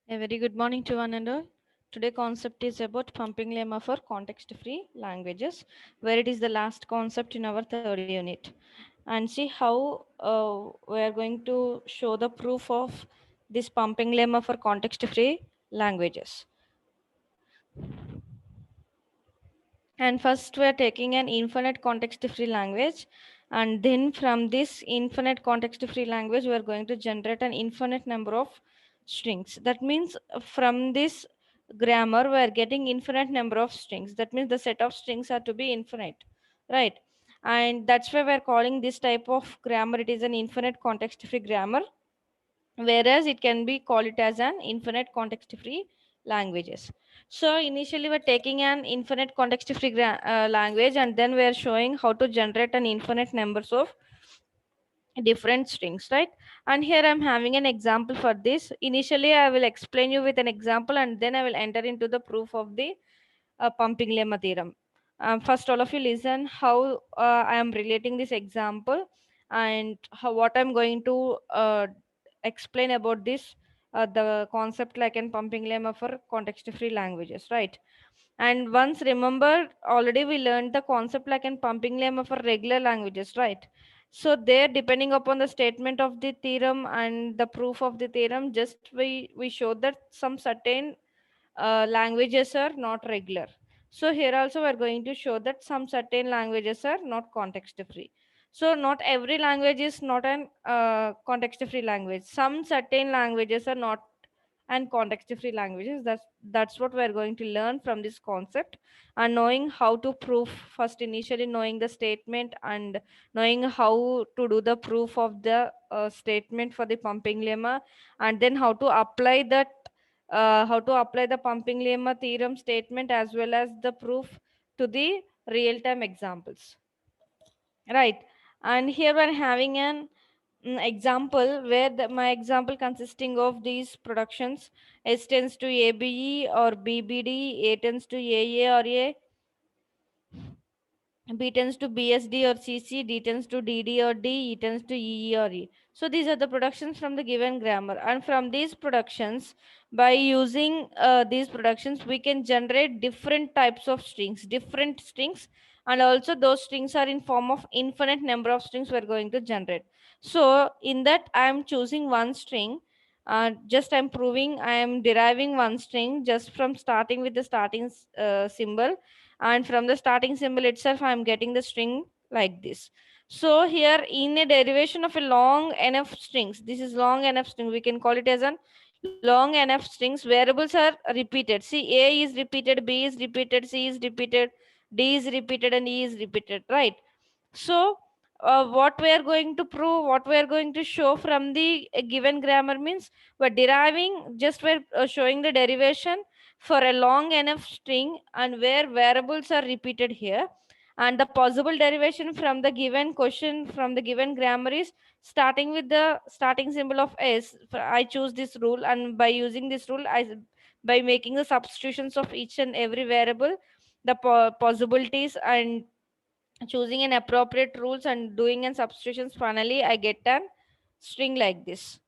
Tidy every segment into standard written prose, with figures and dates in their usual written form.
A very good morning to one and all. Today concept is about pumping lemma for context-free languages, where it is the last concept in our third unit. And see how we are going to show the proof of this pumping lemma for context-free languages. And first we are taking an infinite context free language, and then from this infinite context free language we are going to generate an infinite number of strings. That means from this grammar we are getting infinite number of strings. That means the set of strings are to be infinite, right? And that's why we're calling this type of grammar, it is an infinite context free grammar, whereas it can be called it as an infinite context free languages. So initially we're taking an infinite context free language, and then we're showing how to generate an infinite numbers of different strings, right? And here I'm having an example for this. Initially I will explain you with an example, and then I will enter into the proof of the pumping lemma theorem. First, all of you listen how I am relating this example, and how what I'm going to explain about this the concept like in pumping lemma for context free languages, right? And once remember, already we learned the concept like in pumping lemma for regular languages, right? So there, depending upon the statement of the theorem and the proof of the theorem, just we show that some certain languages are not regular. So here also we are going to show that some certain languages are not context free. So not every language is not an context free language. Some certain languages are not and context free languages. That's what we're going to learn from this concept, and knowing how to prove first, initially knowing the statement and knowing how to do the proof of the statement for the pumping lemma, and then how to apply the pumping lemma theorem statement as well as the proof to the real time examples, right? And here we're having an example where my example consisting of these productions: S tends to ABE or BBD, A tends to AA or B tends to BSD or CC, D tends to DD or D, E tends to EE or E. So these are the productions from the given grammar. And from these productions, by using these productions, we can generate different types of strings, different strings, and also those strings are in form of infinite number of strings we're going to generate. So in that, I'm choosing one string. Just I'm proving I am deriving one string just from starting with the starting symbol, and from the starting symbol itself I'm getting the string like this. So here in a derivation of a long enough strings, this is long enough string, we can call it as an long enough strings, variables are repeated. See, A is repeated, B is repeated, C is repeated, D is repeated, and E is repeated, right? So what we are going to prove, what we are going to show from the given grammar means we're deriving, just we're showing the derivation for a long enough string and where variables are repeated here. And the possible derivation from the given question, from the given grammar is starting with the starting symbol of S. I choose this rule, and by using this rule, by making the substitutions of each and every variable, the possibilities, and choosing an appropriate rules and doing an substitutions, finally I get an string like this: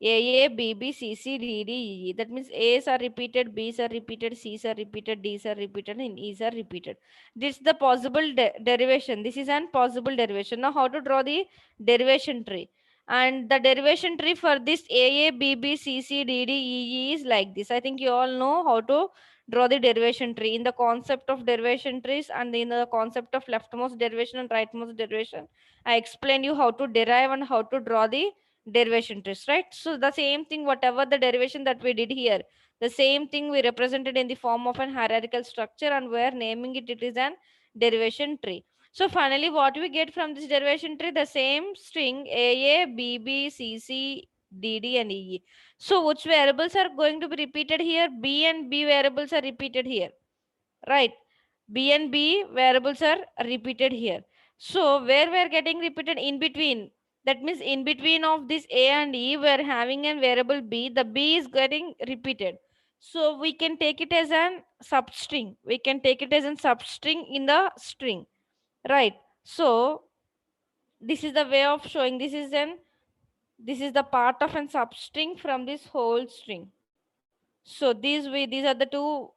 AA, BB, CC, DD, EE. That means A's are repeated, B's are repeated, C's are repeated, D's are repeated, and E's are repeated. This is the possible derivation. This is an possible derivation. Now, how to draw the derivation tree? And the derivation tree for this AA, BB, CC, DD, EE is like this. I think you all know how to draw the derivation tree in the concept of derivation trees and in the concept of leftmost derivation and rightmost derivation. I explained you how to derive and how to draw the derivation trees, right? So the same thing, whatever the derivation that we did here, the same thing we represented in the form of an hierarchical structure, and we're naming it, it is an derivation tree. So finally what we get from this derivation tree, the same string AA, BB, CC, DD, and EE. So which variables are going to be repeated here? B and B variables are repeated here, right? B and B variables are repeated here. So where we are getting repeated in between, that means in between of this A and E, we are having a variable B. The B is getting repeated. So we can take it as an substring. We can take it as a substring in the string, right? So this is the way of showing, this is the part of an substring from this whole string. So these are the two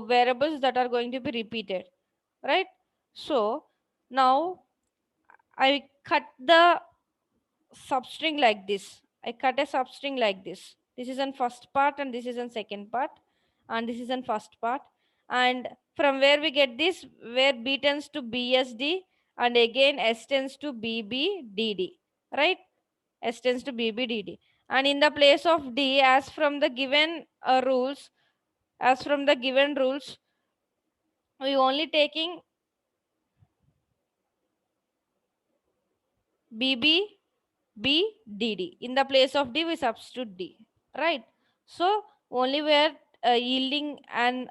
variables that are going to be repeated, right? So now I cut the substring like this. I cut a substring like this. This is in first part and this is in second part, and this is in first part. And from where we get this, where B tends to BSD and again S tends to BBDD, right? S tends to BBDD. And in the place of D, as from the given rules, we only taking BB B, D, D. In the place of D, we substitute D, right? So only where yielding and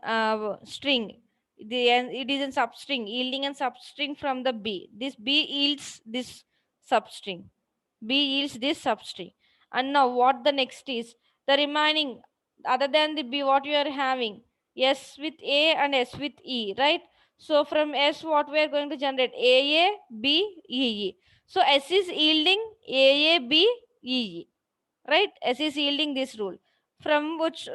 string, it is in substring, yielding and substring from the B. This B yields this substring. B yields this substring. And now what the next is? The remaining, other than the B, what you are having? S with A and S with E, right? So from S, what we are going to generate? A, B, E, E. So S is yielding AABEE, right? S is yielding this rule. From which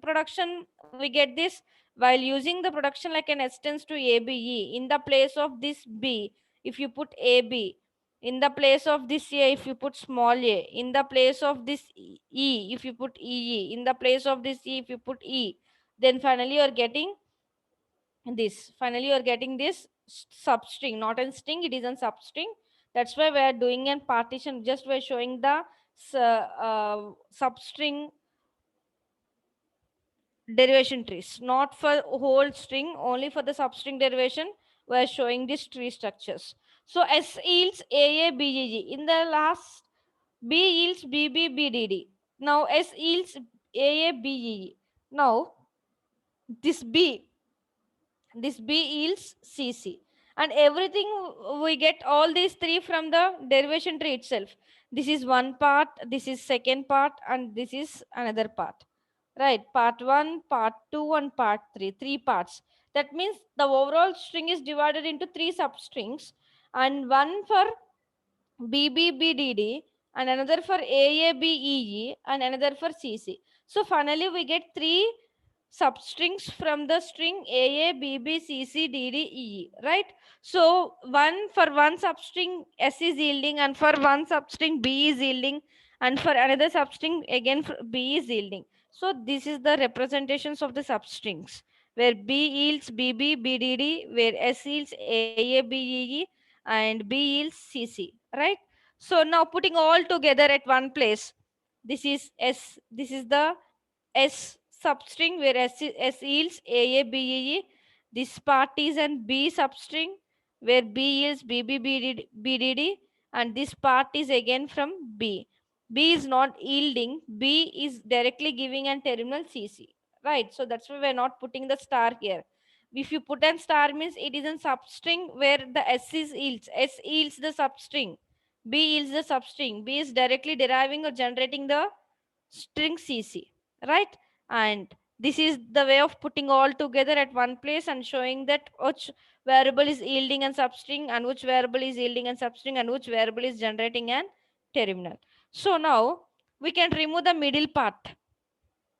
production we get this? While using the production like an S tends to ABE, in the place of this B, if you put AB, in the place of this A, if you put small a, in the place of this E, if you put EE, in the place of this E, if you put E, then finally you are getting this substring, not in string, it is in substring. That's why we are doing a partition, just we're showing the substring derivation trees, not for whole string, only for the substring derivation we are showing these tree structures. So S yields AABGG, in the last B yields BBBDD, now S yields AABGG. Now this B yields CC. And everything we get all these three from the derivation tree itself. This is one part, this is second part, and this is another part. Right? Part 1, part 2, and part 3. Three parts. That means the overall string is divided into three substrings, and one for BBBDD, and another for AABEE, and another for CC. So finally we get three substrings from the string AABBCCDDEE, right? So one substring S is yielding, and for one substring B is yielding, and for another substring again B is yielding. So this is the representations of the substrings, where B yields BBBDD, where S yields AABEE, and B yields CC, right? So now putting all together at one place, this is S, this is the S substring where S yields AABEE. This part is an B substring where B yields BBBDD, and this part is again from B. B is not yielding, B is directly giving an terminal CC, right? So that's why we're not putting the star here. If you put an star means it is a substring where the S is yields. S yields the substring. B yields the substring. B is directly deriving or generating the string CC, right? And this is the way of putting all together at one place and showing that which variable is yielding and substring, and which variable is yielding and substring, and which variable is generating an terminal. So now we can remove the middle part.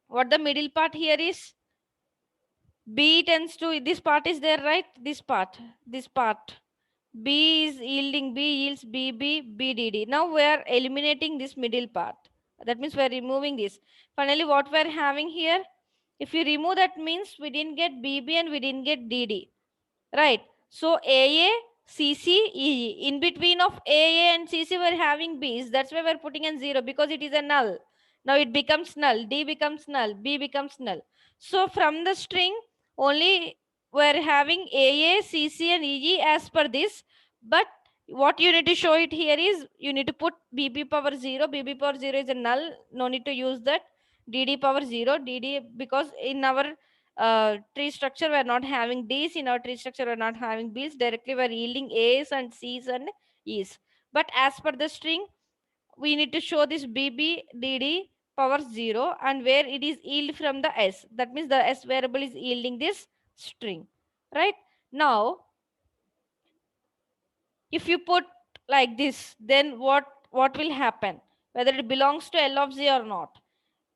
What the middle part here is? B tends to, this part is there, right? This part. B is yielding, B yields BBBDD. Now we are eliminating this middle part. That means we are removing this. Finally, what we are having here, if you remove that means we didn't get BB and we didn't get DD, right? So AA, CC, EE. In between of AA and CC, we're having B's. That's why we're putting in 0 because it is a null. Now it becomes null. D becomes null. B becomes null. So from the string, only we're having AA, CC, and EE as per this. But what you need to show it here is you need to put BB power 0. BB power 0 is a null. No need to use that. DD power 0. DD, because in our tree structure we're not having D's, in our tree structure we're not having B's, directly we're yielding A's and C's and E's. But as per the string, we need to show this BBDD power 0, and where it is yield from the S. That means the S variable is yielding this string, right? Now, if you put like this, then what will happen? Whether it belongs to L of Z or not.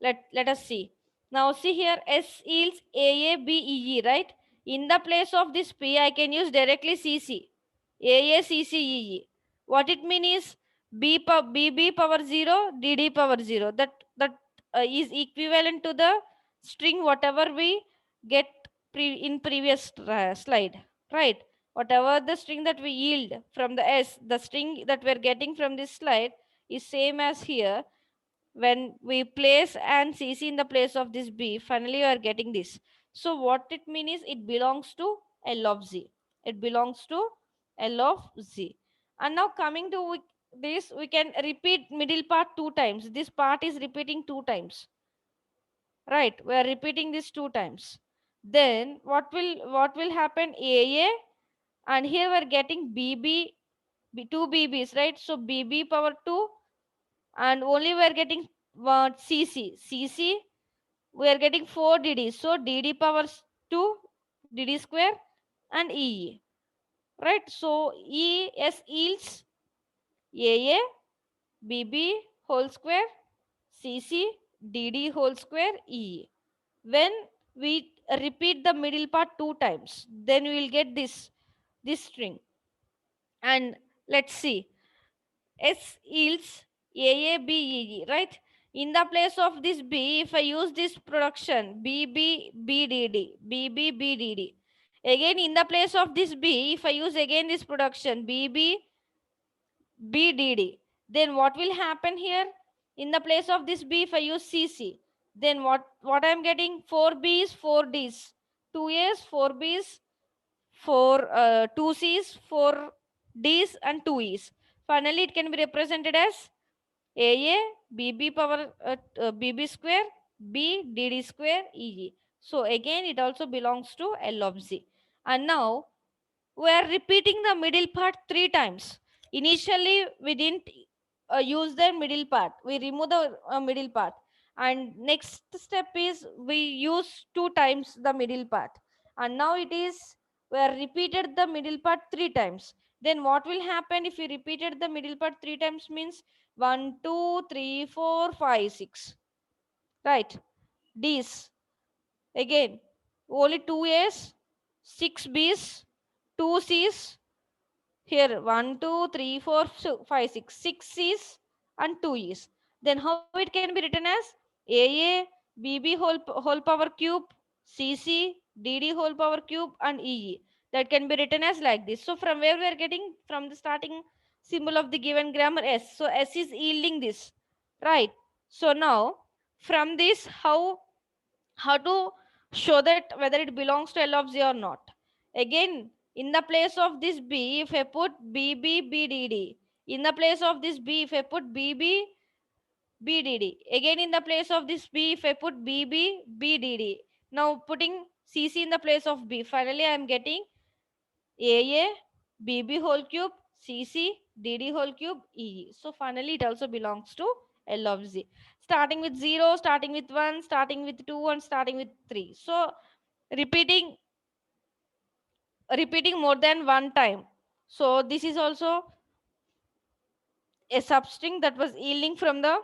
Let us see. Now see here, S yields AA, B, EE, right? In the place of this P, I can use directly CC. AA, CC, EE. What it means is BB power 0, DD power 0. That is equivalent to the string whatever we get in previous slide, right? Whatever the string that we yield from the S, the string that we're getting from this slide is same as here. When we place an CC in the place of this B, finally you are getting this. So what it means is it belongs to L of Z. It belongs to L of Z. And now coming to this, we can repeat middle part two times. This part is repeating two times. Right, we are repeating this two times. Then what will happen? AA, and here we are getting BB, two BBs, right? So BB power 2, and only we are getting CC, we are getting 4 DD, so DD power 2, DD square, and EE, right? So ES yields AA, BB whole square, CC, DD whole square, EE. When we repeat the middle part two times, then we will get this string. And let's see, S yields AABEE, right? In the place of this B, if I use this production BBBDD, BBBDD. Again, in the place of this B, if I use again this production BBBDD, then what will happen here? In the place of this B, if I use CC, then what I'm getting? 4 B's, 4 D's, 2 A's, 4 B's, 4 2 C's, 4 D's, and 2 E's. Finally, it can be represented as AA, BB power BB square, B, DD square, EG. So again, it also belongs to L of Z. And now we are repeating the middle part three times. Initially, we didn't use the middle part. We remove the middle part. And next step is we use two times the middle part. And now it is, we are repeated the middle part three times. Then what will happen if we repeated the middle part three times? Means 1, 2, 3, 4, 5, 6. Right? D's. Again, only 2 A's, 6 B's, 2 C's. Here 1, 2, 3, 4, 5, 6. 6 C's and 2 E's. Then how it can be written as AA, BB whole power cube, CC, DD whole power cube, and EE. That can be written as like this. So from where we are getting? From the starting symbol of the given grammar S. So S is yielding this. Right. So now from this, how to show that whether it belongs to L of Z or not? Again, in the place of this B, if I put BBBDD, in the place of this B, if I put BBBDD, again in the place of this B, if I put BBBDD, now putting CC in the place of B, finally I am getting AA, BB whole cube, CC, DD whole cube, EE. So finally it also belongs to L of Z. Starting with 0, starting with 1, starting with 2, and starting with 3. So repeating repeating more than one time. So this is also a substring that was yielding from the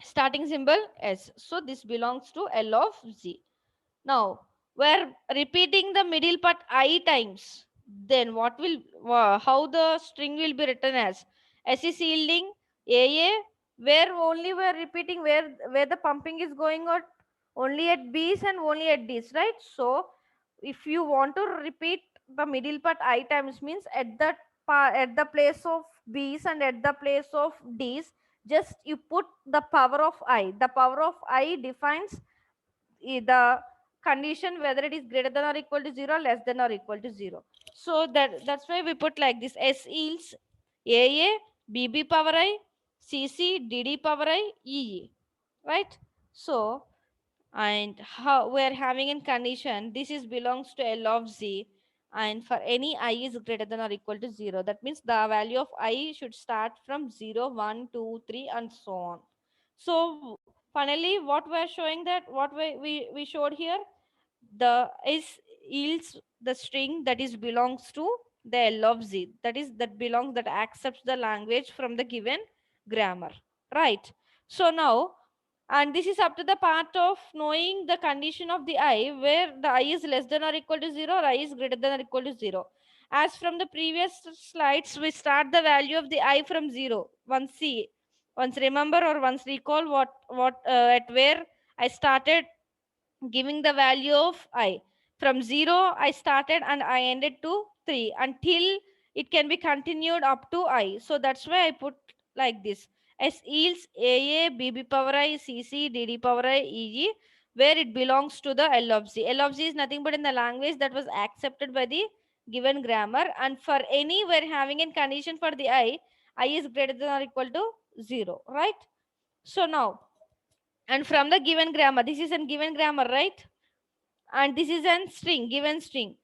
starting symbol S. So this belongs to L of Z. Now, we're repeating the middle part I times. Then what will, how the string will be written as? S is yielding AA, where only we're repeating where the pumping is going on, only at B's and only at D's, right? So if you want to repeat the middle part I times, means at that at the place of B's and at the place of D's, just you put the power of I. The power of I defines the condition whether it is greater than or equal to 0, less than or equal to 0. So that's why we put like this: S yields AA, BB power I, CC, DD power I, EE. Right? So, and how we are having in condition, this is belongs to L of Z, and for any I is greater than or equal to 0, that means the value of I should start from 0, 1, 2, 3, and so on. So finally what we are showing, that what we showed here, the is yields the string that is belongs to the L of Z, that is that belongs, that accepts the language from the given grammar, right? So now And this is up to the part of knowing the condition of the I, where the I is less than or equal to 0 or I is greater than or equal to 0. As from the previous slides, we start the value of the I from 0. Once remember or once recall what at where I started giving the value of I. From 0, I started and I ended to 3 until it can be continued up to I. So that's why I put like this. S yields AA, BB power I, CC, DD power I, EG, where it belongs to the L of Z. L of Z is nothing but in the language that was accepted by the given grammar. And for any, we're having a condition for the I is greater than or equal to 0, right? So now, and from the given grammar, this is a given grammar, right? And this is an string, given string,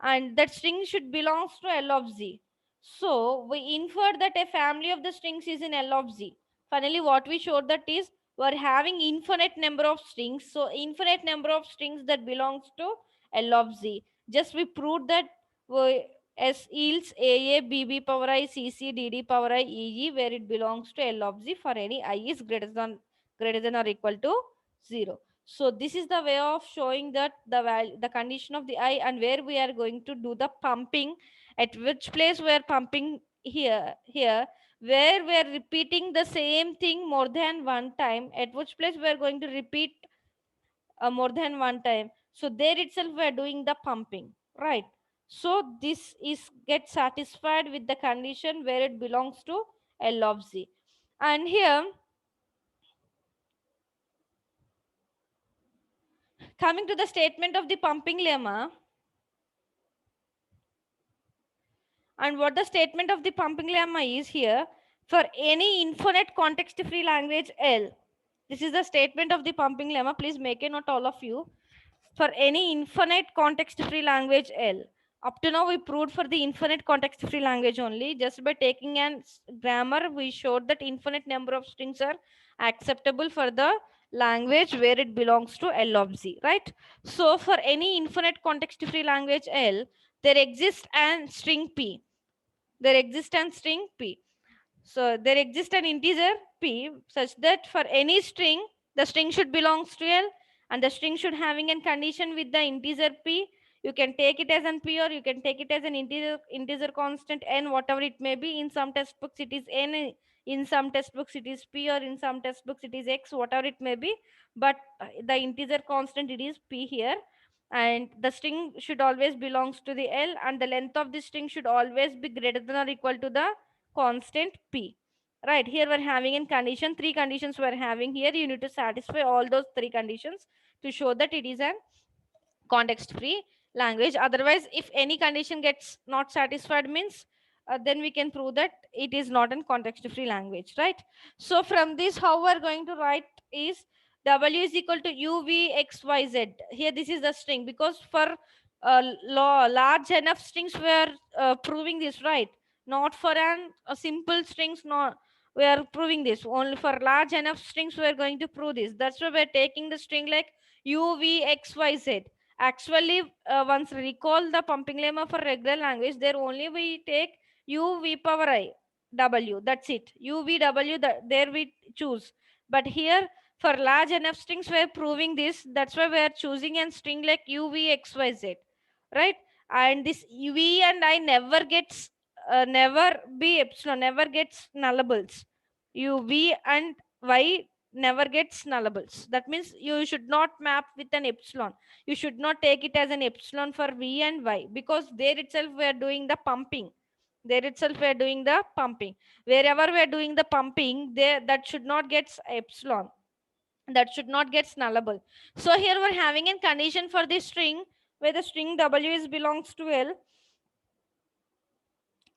and that string should belongs to L of Z. So we infer that a family of the strings is in L of Z. Finally, what we showed that is we're having infinite number of strings, so infinite number of strings that belongs to L of Z. Just we proved that we, S yields AA, BB power I, CC, DD power I, EG, where it belongs to L of Z for any I is greater than or equal to 0. So this is the way of showing that the condition of the I, and where we are going to do the pumping, at which place we are pumping here, where we are repeating the same thing more than one time, at which place we are going to repeat more than one time. So there itself we are doing the pumping, right? So this is get satisfied with the condition where it belongs to L of Z. And here, coming to the statement of the pumping lemma, and what the statement of the pumping lemma is here, for any infinite context free language L. This is the statement of the pumping lemma. Please make a note, all of you. For any infinite context free language L. Up to now, we proved for the infinite context free language only. Just by taking an grammar, we showed that infinite number of strings are acceptable for the language where it belongs to L of Z, right? So, for any infinite context free language L, there exists an string P. There exists an string P. So there exists an integer P such that for any string, the string should belongs to L, and the string should having a condition with the integer P. You can take it as an P, or you can take it as an integer constant N, whatever it may be. In some textbooks it is N, in some textbooks it is P, or in some textbooks it is X, whatever it may be. But the integer constant, it is P here. And the string should always belongs to the L, and the length of the string should always be greater than or equal to the constant P. Right, here we're having in condition, three conditions we're having here. You need to satisfy all those three conditions to show that it is an context free language. Otherwise, if any condition gets not satisfied, means then we can prove that it is not a context free language, right? So from this, how we're going to write is W is equal to UVXYZ. Here this is the string, because for large enough strings we are proving this, right? Not for a simple strings, not we are proving this. Only for large enough strings we are going to prove this. That's why we're taking the string like UVXYZ. Actually, once recall the pumping lemma for regular language, there only we take u v power I w. That's it. U v w. There we choose. But here, for large enough strings, we are proving this. That's why we are choosing a string like u v x y z, right? And this v and I never gets never be epsilon, never gets nullables. U v and y never gets nullables. That means you should not map with an epsilon. You should not take it as an epsilon for v and y, because there itself we are doing the pumping. There itself we are doing the pumping. Wherever we are doing the pumping, there that should not get epsilon. That should not get nullable. So here we're having a condition for this string where the string w is belongs to L,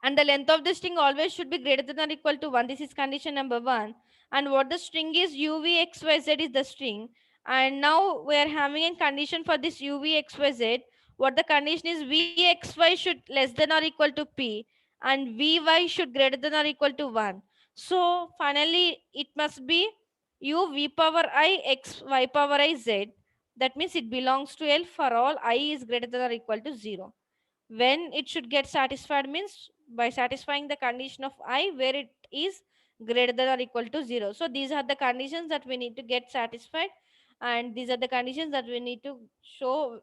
and the length of the string always should be greater than or equal to 1. This is condition number 1. And what the string is, UVXYZ is the string. And now we are having a condition for this UVXYZ. What the condition is, VXY should less than or equal to P, and VY should greater than or equal to 1. So finally it must be UV power I X Y power I Z. That means it belongs to L for all I is greater than or equal to 0. When it should get satisfied means by satisfying the condition of I where it is greater than or equal to 0. So these are the conditions that we need to get satisfied, and these are the conditions that we need to show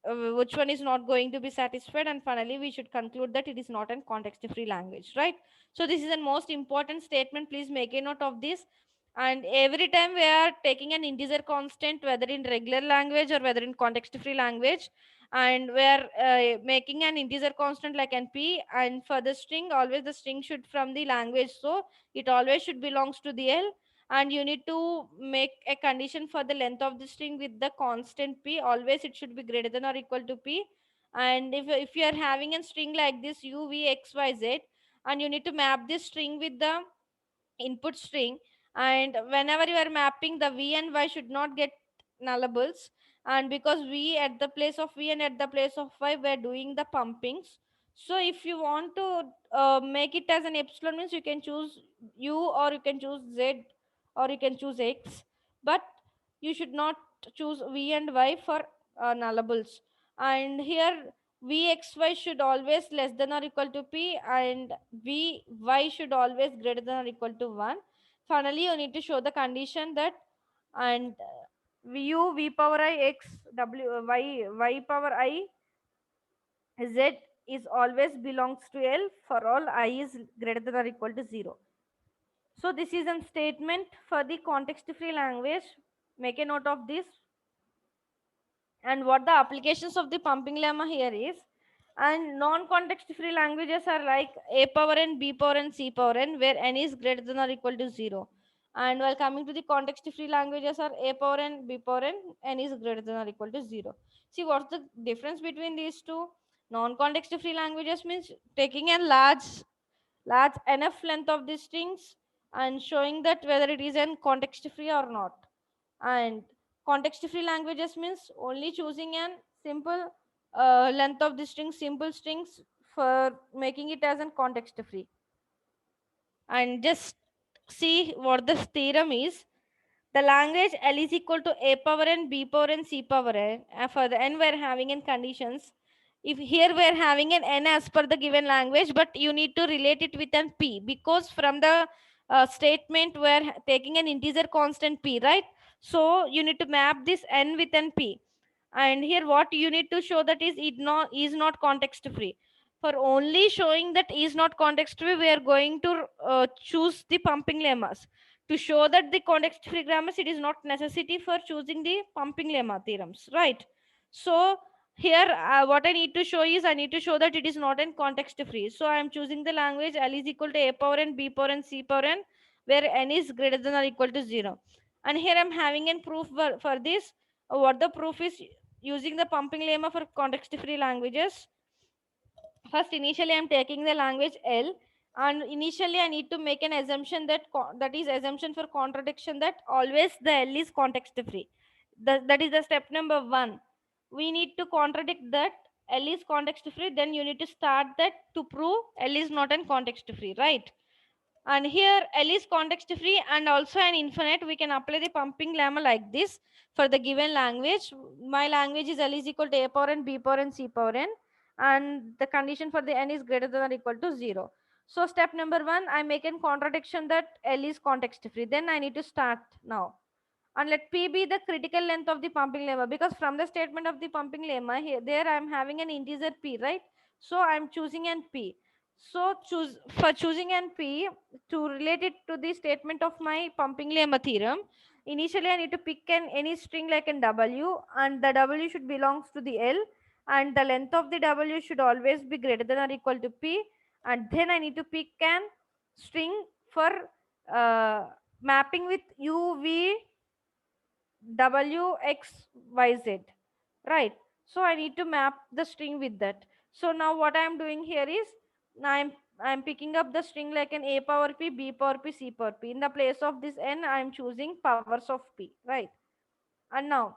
which one is not going to be satisfied, and finally we should conclude that it is not a context free language, right? So this is the most important statement, please make a note of this. And every time we are taking an integer constant, whether in regular language or whether in context free language, and we are making an integer constant like np, and for the string, always the string should from the language, so it always should belongs to the L. And you need to make a condition for the length of the string with the constant p, always it should be greater than or equal to p. And if you are having a string like this u v x y z, and you need to map this string with the input string, and whenever you are mapping, the v and y should not get nullables. And because v at the place of v and at the place of y, we're doing the pumpings. So if you want to make it as an epsilon, means you can choose u, or you can choose z, or you can choose x, but you should not choose v and y for nullables. And here vxy should always less than or equal to p, and vy should always greater than or equal to 1. Finally you need to show the condition that, and u v power I x w y power I z is always belongs to L for all I is greater than or equal to 0. So this is a statement for the context free language. Make a note of this. And what the applications of the pumping lemma here is, and non-context free languages are like a power n, b power n, c power n, where n is greater than or equal to 0. And while coming to the context free languages are a power n, b power n is greater than or equal to 0. See what's the difference between these two? Non-context free languages means taking a large enough length of the strings and showing that whether it is an context free or not. And context free languages means only choosing an simple length of the string, simple strings, for making it as a context free. And just see what the theorem is. The language L is equal to a power n, b power n, c power n. For the n, we're having in conditions. If here we're having an n as per the given language, but you need to relate it with an p, because from the statement we're taking an integer constant p, right? So you need to map this n with an p. And here what you need to show that is not context free. For only showing that is not context free, we are going to choose the pumping lemmas. To show that the context free grammars, it is not necessity for choosing the pumping lemma theorems, right? So here what I need to show is, I need to show that it is not in context free. So I am choosing the language L is equal to a power n, b power n, c power n, where n is greater than or equal to 0. And here I'm having a proof for this. What the proof is, using the pumping lemma for context free languages. First, initially I'm taking the language L, and initially I need to make an assumption that that is assumption for contradiction, that always the L is context free. That is the step number 1. We need to contradict that L is context free, then you need to start that to prove L is not an context free, right? And here L is context free and also an infinite. We can apply the pumping lemma like this for the given language. My language is L is equal to a power n, b power n, c power n, and the condition for the n is greater than or equal to 0. So step number 1, I make a contradiction that L is context free. Then I need to start now. And let p be the critical length of the pumping lemma, because from the statement of the pumping lemma here, there I am having an integer p, right? So I am choosing an p. So choosing an p, to relate it to the statement of my pumping lemma theorem, initially I need to pick any string like an w, and the w should belongs to the L, and the length of the w should always be greater than or equal to p. And then I need to pick an string for uh, mapping with u v w x y z, right? So I need to map the string with that. So now what I am doing here is, I'm picking up the string like an a power p, b power p, c power p. In the place of this n, I am choosing powers of p, right? And now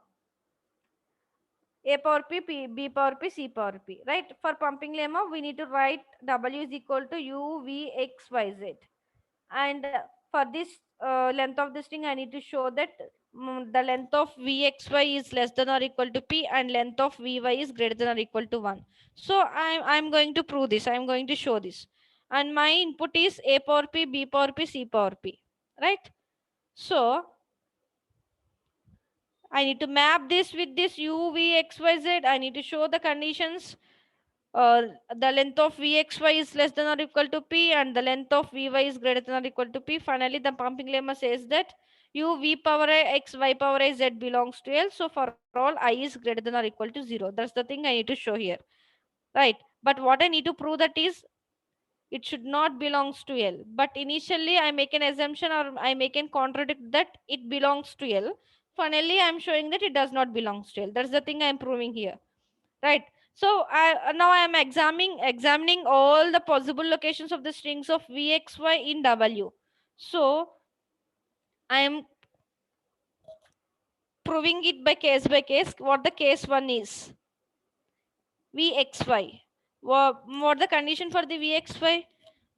a power p, b power p, c power p, right? For pumping lemma, we need to write w is equal to u v x y z. And for this length of the string, I need to show that the length of vxy is less than or equal to p, and length of vy is greater than or equal to 1. So I'm going to prove this, I'm going to show this. and my input is a power p, b power p, c power p, right? So I need to map this with this u, v, x, y, z. I need to show the conditions. The length of vxy is less than or equal to p, and the length of vy is greater than or equal to p. Finally, the pumping lemma says that u v power a x y power a z belongs to L. So for all I is greater than or equal to 0. That's the thing I need to show here, right? But what I need to prove that is it should not belongs to L. But initially I make an assumption or I make an contradict that it belongs to L. Finally, I am showing that it does not belongs to L. That's the thing I am proving here, right? So now I am examining all the possible locations of the strings of vxy in W. So I am proving it by case what the case one is. Vxy. What the condition for the Vxy?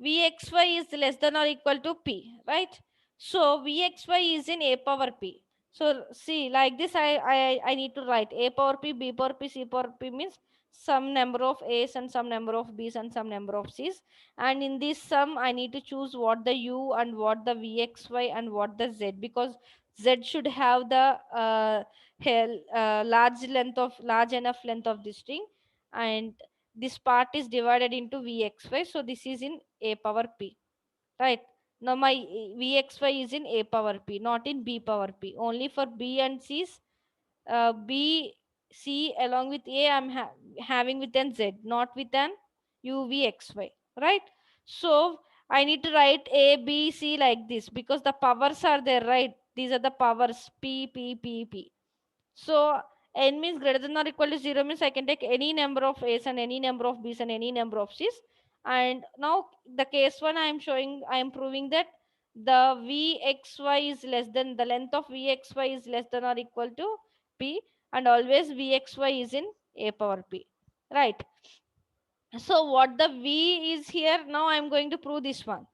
Vxy is less than or equal to P, right? So Vxy is in A power P. So see, like this, I need to write A power P, B power P, C power P means some number of A's and some number of B's and some number of C's. And in this sum, I need to choose what the U and what the Vxy and what the Z, because Z should have the large enough length of this string, and this part is divided into vxy, so this is in a power p, right? Now my vxy is in a power p, not in b power p. Only for b and c's, b, c along with a I'm having with an z, not with an u, v, x, y, right? So I need to write a, b, c like this because the powers are there, right? These are the powers p, p, p, p. So n means greater than or equal to 0 means I can take any number of a's and any number of b's and any number of c's. And now the case one I am proving that the vxy is less than, the length of vxy is less than or equal to p, and always vxy is in a power p, right? So what the v is here, now I am going to prove this one.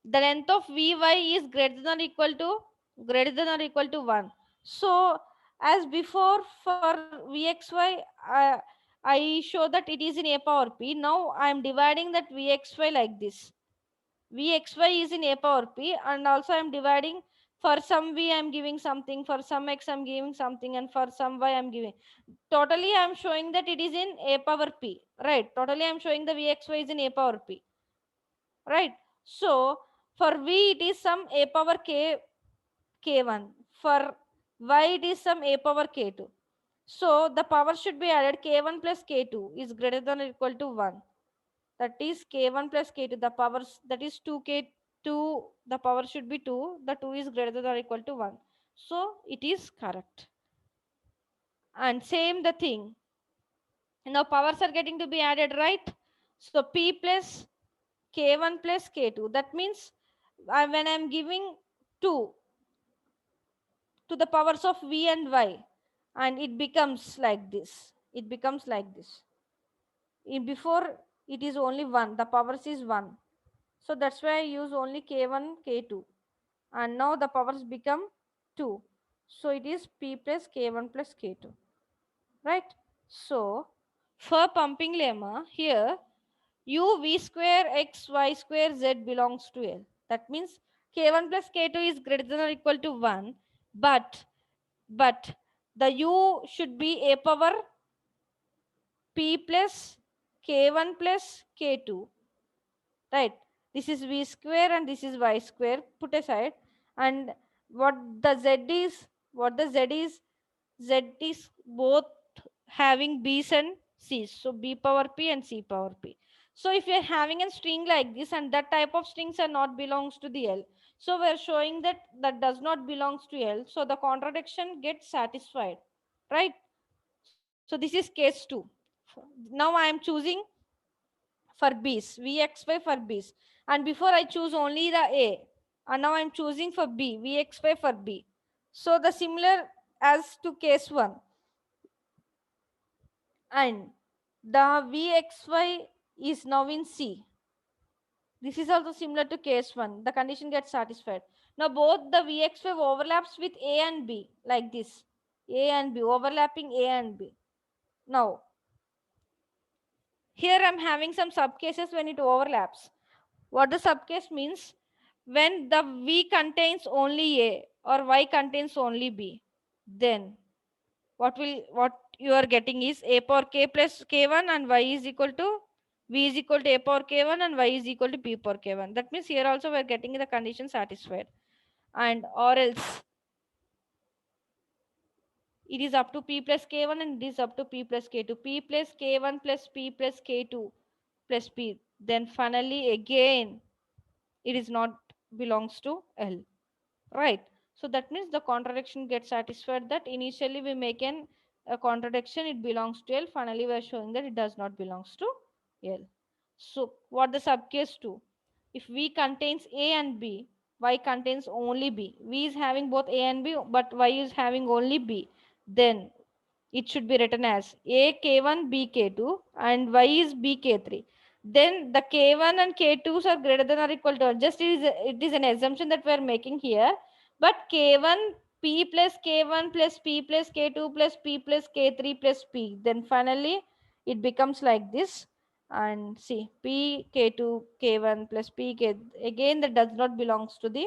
The length of vy is greater than or equal to 1. So as before for vxy, I show that it is in a power p. Now I am dividing that vxy like this. Vxy is in a power p, and also I am dividing, for some v I am giving something, for some x I am giving something, and for some y I am giving. Totally I am showing that it is in a power p, right? Totally I am showing the vxy is in a power p, right? So for v it is some a power k, k1. For y it is some a power k2. So the power should be added, k1 plus k2 is greater than or equal to 1. That is k1 plus k2, the powers, that is 2k2, the power should be 2, the 2 is greater than or equal to 1. So it is correct. And same the thing, now powers are getting to be added, right? So p plus k1 plus k2, that means when I'm giving 2 to the powers of v and y, and it becomes like this, it becomes like this. Before it is only 1, the powers is 1, so that's why I use only k1 k2, and now the powers become 2, so it is p plus k1 plus k2, right? So for pumping lemma here, u v square x y square z belongs to L. That means k1 plus k2 is greater than or equal to 1, but the u should be a power p plus k1 plus k2, right? This is v square and this is y square, put aside. And what the z is, what the z is both having b's and c's, so b power p and c power p. So if you're having a string like this and that type of strings are not belongs to the L, so we're showing that that does not belongs to L, so the contradiction gets satisfied, right? So this is case 2. Now I am choosing for b's, vxy for b's, and before I choose only the a, and now I'm choosing for b, vxy for b. So the similar as to case 1, and the vxy is now in c. This is also similar to case 1, the condition gets satisfied. Now both the vxy overlaps with a and b like this, a and b overlapping a and b. Now here I'm having some sub cases when it overlaps. What the subcase means? When the V contains only A or Y contains only B, then what you are getting is A power K plus K1 and Y is equal to V is equal to A power K1 and Y is equal to P power K1. That means here also we are getting the condition satisfied. And or else it is up to P plus K1 and it is up to P plus K2. P plus K1 plus P plus K2 plus P. Then finally again it is not belongs to L. Right. So that means the contradiction gets satisfied that initially we make a contradiction, it belongs to L. Finally, we are showing that it does not belongs to L. So what the subcase do? If V contains A and B, Y contains only B. V is having both A and B, but Y is having only B. Then it should be written as A K1 B K2 and Y is B K3. Then the K1 and K2s are greater than or equal to. Just it is an assumption that we are making here. But K1 P plus K1 plus P plus K2 plus P plus K3 plus P. Then finally it becomes like this. And see P K2 K1 plus P K. Again that does not belongs to the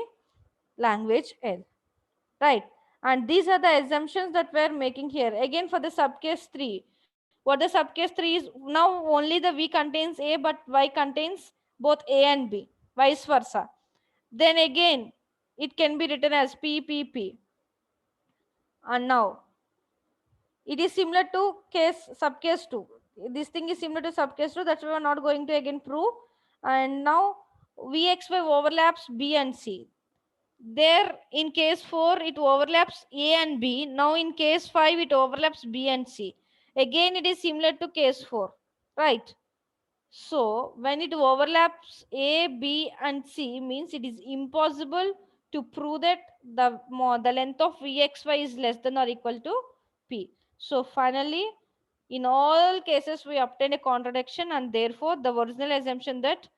language L. Right. And these are the assumptions that we're making here. Again, for the subcase 3, what the subcase 3 is, now only the V contains A, but Y contains both A and B, vice versa. Then again, it can be written as P, P, P. And now, it is similar to case subcase 2. This thing is similar to subcase 2, that's why we're not going to again prove. And now, Vxy overlaps B and C. There in case 4 it overlaps A and B. Now in case 5 it overlaps B and C. Again it is similar to case 4, right? So when it overlaps A, B and C means it is impossible to prove that the length of Vxy is less than or equal to P. So finally in all cases we obtain a contradiction, and therefore the original assumption that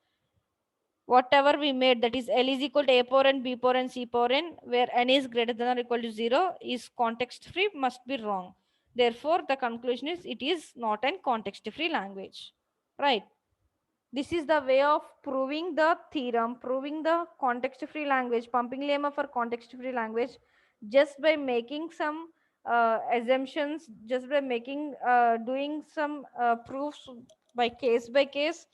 whatever we made, that is L is equal to A power n, B power n, C power n, where n is greater than or equal to 0 is context free, must be wrong. Therefore the conclusion is it is not an context free language. Right. This is the way of proving the theorem, proving the context free language, pumping lemma for context free language, just by making some assumptions, just by making doing some proofs by case.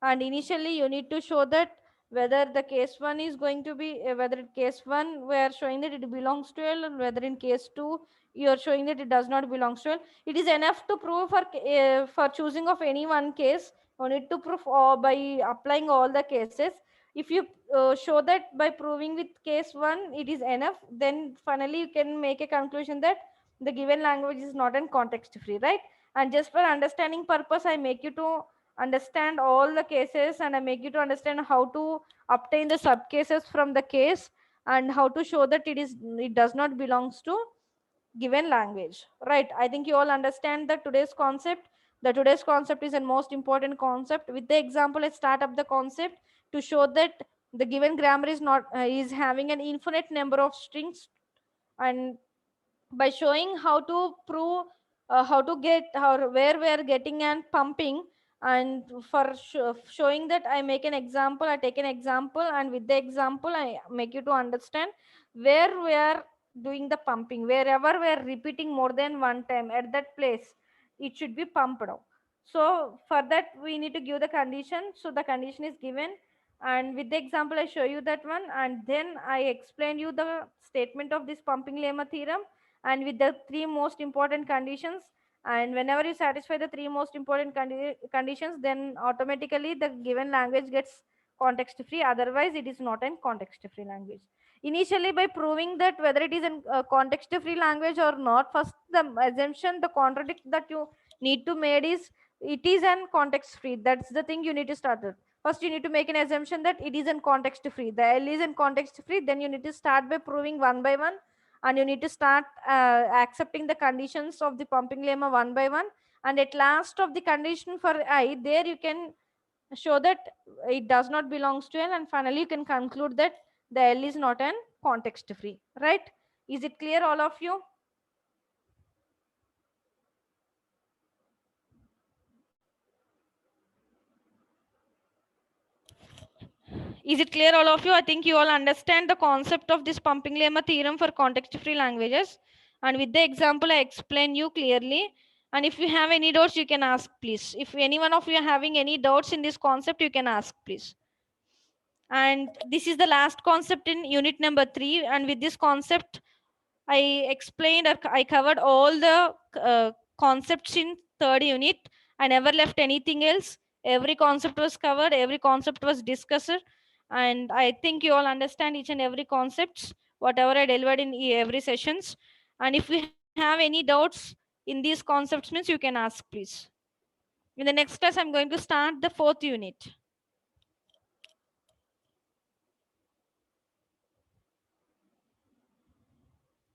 And initially you need to show that whether the case 1 is going to be whether in case 1 we are showing that it belongs to L, and whether in case 2 you are showing that it does not belong to L. It is enough to prove for choosing of any one case. You need to prove by applying all the cases. If you show that by proving with case 1 it is enough, then finally you can make a conclusion that the given language is not in context free, right? And just for understanding purpose, I make you to understand all the cases, and I make you to understand how to obtain the subcases from the case, and how to show that it does not belongs to given language. Right. I think you all understand the today's concept. The today's concept is a most important concept. With the example, let's start up the concept to show that the given grammar is not is having an infinite number of strings. And by showing how to prove how to get how where we are getting and pumping, and for showing that I make an example, I take an example, and with the example I make you to understand where we are doing the pumping. Wherever we are repeating more than one time, at that place it should be pumped out. So for that we need to give the condition. So the condition is given, and with the example I show you that one, and then I explain you the statement of this pumping lemma theorem, and with the three most important conditions. And whenever you satisfy the three most important conditions, then automatically the given language gets context free, otherwise it is not a context free language. Initially, by proving that whether it is a context free language or not, first the assumption, the contradict that you need to made is it is an context free. That's the thing you need to start with. First you need to make an assumption that it is in context free, the L is in context free. Then you need to start by proving one by one, and you need to start accepting the conditions of the pumping lemma one by one. And at last of the condition for I, there you can show that it does not belongs to L, and finally you can conclude that the L is not an context free. Right. Is it clear, all of you? Is it clear, all of you? I think you all understand the concept of this pumping lemma theorem for context free languages, and with the example I explain you clearly. And if you have any doubts, you can ask, please. If any one of you are having any doubts in this concept, you can ask, please. And this is the last concept in unit number 3, and with this concept I explained or I covered all the concepts in third unit. I never left anything else. Every concept was covered, every concept was discussed, and I think you all understand each and every concepts, whatever I delivered in every sessions. And if you have any doubts in these concepts, means you can ask, please. In the next class, I'm going to start the fourth unit.